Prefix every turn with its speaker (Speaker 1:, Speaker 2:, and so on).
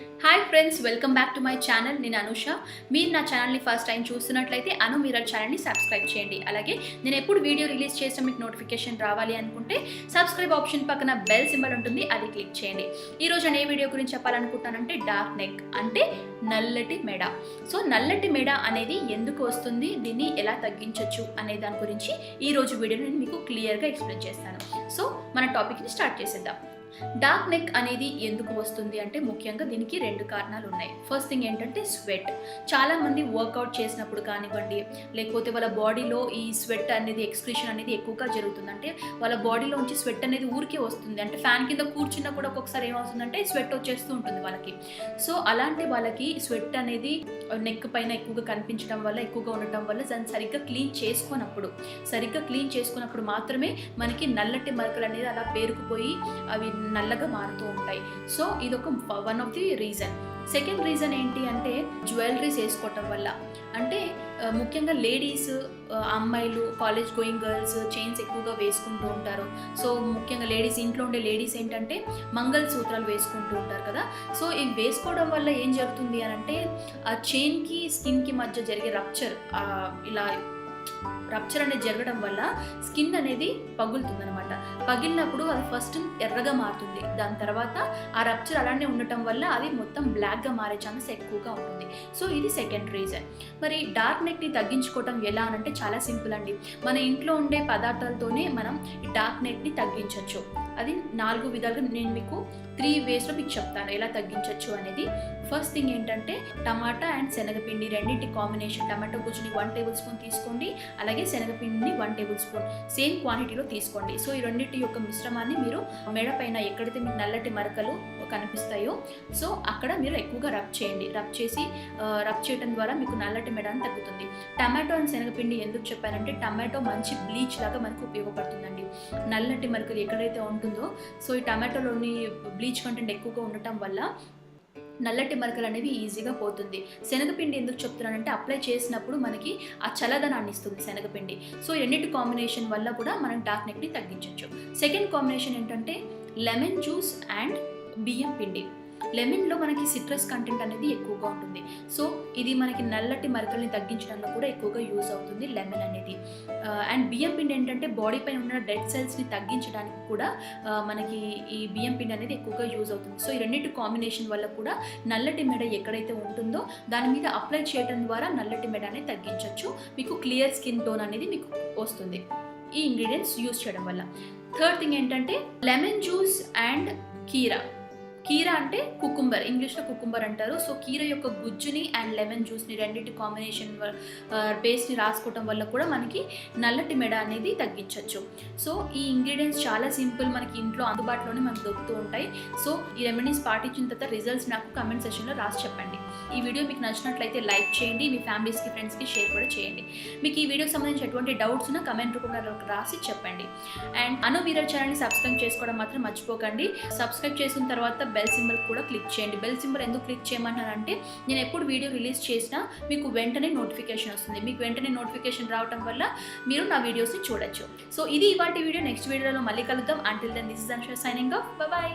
Speaker 1: Hi friends, welcome back to my channel. నేను అనుష. మీరు నా ఛానల్ని ఫస్ట్ టైం చూస్తున్నట్లయితే అను మిర్రర్ ఛానల్ని సబ్స్క్రైబ్ చేయండి. అలాగే నేను ఎప్పుడు వీడియో రిలీజ్ చేస్తే మీకు నోటిఫికేషన్ రావాలి అనుకుంటే సబ్స్క్రైబ్ ఆప్షన్ పక్కన బెల్ సింబల్ ఉంటుంది, అది క్లిక్ చేయండి. ఈరోజు నేను ఏ వీడియో గురించి చెప్పాలనుకుంటానంటే డార్క్ నెక్ అంటే నల్లటి మెడ. సో నల్లటి మెడ అనేది ఎందుకు వస్తుంది, దీన్ని ఎలా తగ్గించవచ్చు అనే దాని గురించి ఈరోజు వీడియోని నేను మీకు క్లియర్గా ఎక్స్ప్లెయిన్ చేస్తాను. సో మన టాపిక్ని స్టార్ట్ చేసేద్దాం. డార్క్ నెక్ అనేది ఎందుకు వస్తుంది అంటే ముఖ్యంగా దీనికి రెండు కారణాలు ఉన్నాయి. ఫస్ట్ థింగ్ ఏంటంటే స్వెట్. చాలామంది వర్కౌట్ చేసినప్పుడు కానివ్వండి, లేకపోతే వాళ్ళ బాడీలో ఈ స్వెట్ అనేది ఎక్స్క్రీషన్ అనేది ఎక్కువగా జరుగుతుంది. అంటే వాళ్ళ బాడీలోంచి స్వెట్ అనేది ఊరికే వస్తుంది. అంటే ఫ్యాన్ కింద కూర్చున్నా కూడా ఒక్కొక్కసారి ఏమవుతుందంటే స్వెట్ వచ్చేస్తూ ఉంటుంది వాళ్ళకి. సో అలాంటి వాళ్ళకి స్వెట్ అనేది నెక్ పైన ఎక్కువగా కనిపించడం వల్ల, ఎక్కువగా ఉండటం వల్ల దాన్ని సరిగ్గా క్లీన్ చేసుకున్నప్పుడు మాత్రమే మనకి నల్లటి మరకలు అనేది అలా పేరుకుపోయి అవి నల్లగా మారుతూ ఉంటాయి. సో ఇదొక one of the reason. Second reason ఏంటి అంటే జ్యువెలరీస్ వేసుకోవటం వల్ల. అంటే ముఖ్యంగా లేడీస్, అమ్మాయిలు, కాలేజ్ గోయింగ్ గర్ల్స్ చైన్స్ ఎక్కువగా వేసుకుంటూ ఉంటారు. సో ముఖ్యంగా లేడీస్, ఇంట్లో ఉండే లేడీస్ ఏంటంటే మంగళసూత్రాలు వేసుకుంటూ ఉంటారు కదా. సో ఇవి వేసుకోవడం వల్ల ఏం జరుగుతుంది అని అంటే ఆ చైన్కి స్కిన్కి మధ్య జరిగే రప్చర్ అనేది జరగడం వల్ల స్కిన్ అనేది పగులుతుంది అనమాట. పగిలినప్పుడు అది ఫస్ట్ ఎర్రగా మారుతుంది. దాని తర్వాత ఆ రప్చర్ అలానే ఉండటం వల్ల అది మొత్తం బ్లాక్గా మారే ఛాన్స్ ఎక్కువగా ఉంటుంది. సో ఇది సెకండ్ రీజన్. మరి డార్క్ నెక్ని తగ్గించుకోవటం ఎలా అనంటే చాలా సింపుల్ అండి. మన ఇంట్లో ఉండే పదార్థాలతోనే మనం ఈ డార్క్ నెక్ని తగ్గించవచ్చు. అది 4 విధాలుగా నేను మీకు 3 వేస్లో మీకు చెప్తాను ఎలా తగ్గించవచ్చు అనేది. ఫస్ట్ థింగ్ ఏంటంటే టమాటా అండ్ శనగపిండి రెండింటి కాంబినేషన్. టమాటో గుజ్జుని 1 టేబుల్ స్పూన్ తీసుకోండి, అలాగే శనగపిండిని 1 టేబుల్ స్పూన్ సేమ్ క్వాంటిటీలో తీసుకోండి. సో ఈ రెండింటి యొక్క మిశ్రమాన్ని మీరు మెడ పైన ఎక్కడైతే మీకు నల్లటి మరకలు కనిపిస్తాయో సో అక్కడ మీరు ఎక్కువగా రబ్ చేయండి. రబ్ చేయడం ద్వారా మీకు నల్లటి మెడ అని తగ్గుతుంది. టమాటో అండ్ శనగపిండి ఎందుకు చెప్పానంటే టమాటో మంచి బ్లీచ్ లాగా మనకు ఉపయోగపడుతుందండి. నల్లటి మరకలు ఎక్కడైతే ఉంటుందో సో ఈ టమాటోలోని బ్లీచ్ కంటెంట్ ఎక్కువగా ఉండటం వల్ల నల్లటి మరకలు అనేవి ఈజీగా పోతుంది. శనగపిండి ఎందుకు చెప్తున్నానంటే అప్లై చేసినప్పుడు మనకి ఆ చల్లదనాన్ని ఇస్తుంది శనగపిండి. సో ఎన్నిటి కాంబినేషన్ వల్ల కూడా మనం డార్క్ నెక్ని తగ్గించవచ్చు. సెకండ్ కాంబినేషన్ ఏంటంటే లెమన్ జ్యూస్ అండ్ బియ్యం పిండి. లెమన్లో మనకి సిట్రస్ కంటెంట్ అనేది ఎక్కువగా ఉంటుంది. సో ఇది మనకి నల్లటి మరకల్ని తగ్గించడంలో కూడా ఎక్కువగా యూజ్ అవుతుంది లెమన్ అనేది. అండ్ బియ్యం పిండి ఏంటంటే బాడీ పైన ఉన్న డెడ్ సెల్స్ని తగ్గించడానికి కూడా మనకి ఈ బియ్యం పిండి అనేది ఎక్కువగా యూజ్ అవుతుంది. సో ఈ రెండింటి కాంబినేషన్ వల్ల కూడా నల్లటి మెడ ఎక్కడైతే ఉంటుందో దాని మీద అప్లై చేయడం ద్వారా నల్లటి మెడ అనేది తగ్గించవచ్చు. మీకు క్లియర్ స్కిన్ టోన్ అనేది మీకు వస్తుంది ఈ ఇంగ్రీడియంట్స్ యూజ్ చేయడం వల్ల. థర్డ్ థింగ్ ఏంటంటే లెమన్ జ్యూస్ అండ్ కీరా అంటే కుకుంబర్, ఇంగ్లీష్లో కుకుంబర్ అంటారు. సో కీర యొక్క గుజ్జుని అండ్ లెమన్ జ్యూస్ని రెండింటి కాంబినేషన్ పేస్ట్ని రాసుకోవటం వల్ల కూడా మనకి నల్లటి మెడ అనేది తగ్గించవచ్చు. సో ఈ ఇంగ్రీడియంట్స్ చాలా సింపుల్, మనకి ఇంట్లో అందుబాటులోనే మనకు దొరుకుతూ ఉంటాయి. సో ఈ రెమెడీస్ పాటించిన తర్వాత రిజల్ట్స్ నాకు కమెంట్ సెక్షన్లో రాసి చెప్పండి. ఈ వీడియో మీకు నచ్చినట్లయితే లైక్ చేయండి, మీ ఫ్యామిలీస్కి, ఫ్రెండ్స్కి షేర్ కూడా చేయండి. మీకు ఈ వీడియోకి సంబంధించి ఎటువంటి డౌట్స్ ఉన్నా కమెంట్ రూపంలో రాసి చెప్పండి. అండ్ అను మిర్రర్ ఛానల్ని సబ్స్క్రైబ్ చేసుకోవడం మాత్రం మర్చిపోకండి. సబ్స్క్రైబ్ చేసిన తర్వాత బెల్ సింబల్ కూడా క్లిక్ చేయండి. బెల్ సింబల్ ఎందుకు క్లిక్ చేయమన్నానంటే నేను ఎప్పుడు వీడియో రిలీజ్ చేసినా మీకు వెంటనే నోటిఫికేషన్ వస్తుంది. మీకు వెంటనే నోటిఫికేషన్ రావడం వల్ల మీరు నా వీడియోస్ని చూడొచ్చు. సో ఇది ఇవాల్టి వీడియో. నెక్స్ట్ వీడియోలో మళ్ళీ కలుద్దాం. Until then this is Anusha signing off. Bye bye.